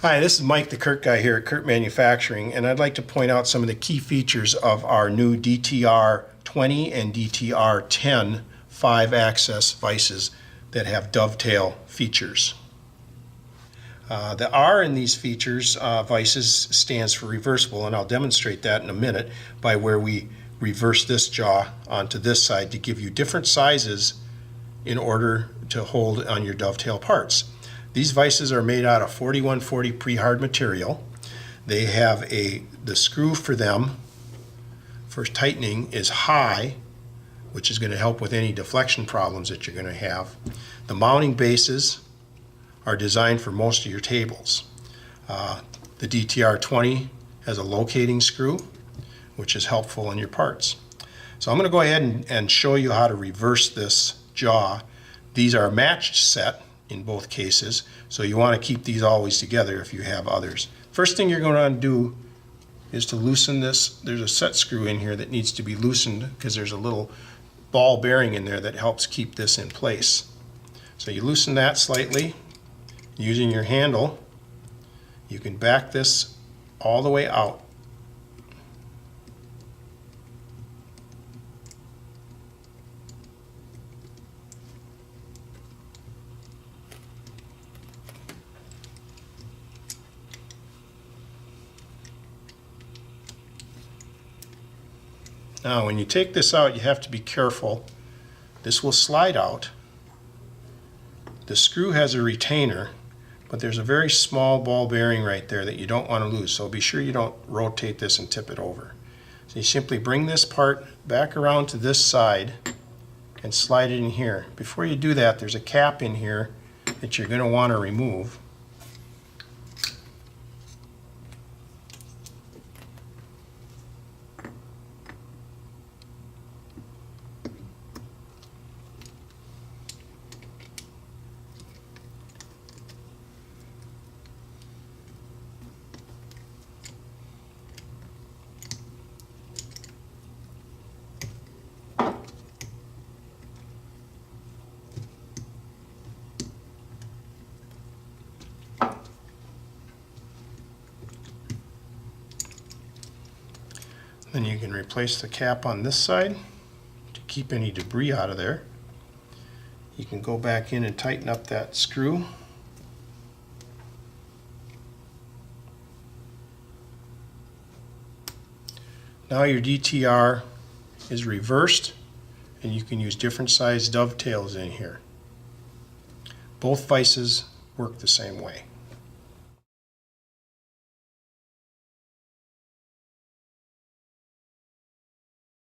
Hi, this is Mike, the Kurt guy here at Kurt Manufacturing, and I'd like to point out some of the key features of our new DTR20 and DTR10 5-axis vices that have dovetail features. The R in these features, vices, stands for reversible, and I'll demonstrate that in a minute by where we reverse this jaw onto this side to give you different sizes in order to hold on your dovetail parts. These vices are made out of 4140 pre-hard material. They have the screw for them for tightening is high, which is going to help with any deflection problems that you're going to have. The mounting bases are designed for most of your tables. The DTR20 has a locating screw, which is helpful in your parts. So I'm going to go ahead and show you how to reverse this jaw. These are a matched set in both cases, so you want to keep these always together if you have others. First thing you're going to do is to loosen this. There's a set screw in here that needs to be loosened because there's a little ball bearing in there that helps keep this in place. So you loosen that slightly. Using your handle, you can back this all the way out. Now when you take this out, you have to be careful. This will slide out. The screw has a retainer, but there's a very small ball bearing right there that you don't want to lose, so be sure you don't rotate this and tip it over. So you simply bring this part back around to this side and slide it in here. Before you do that, there's a cap in here that you're going to want to remove. Then you can replace the cap on this side to keep any debris out of there. You can go back in and tighten up that screw. Now your DTR is reversed, and you can use different size dovetails in here. Both vices work the same way.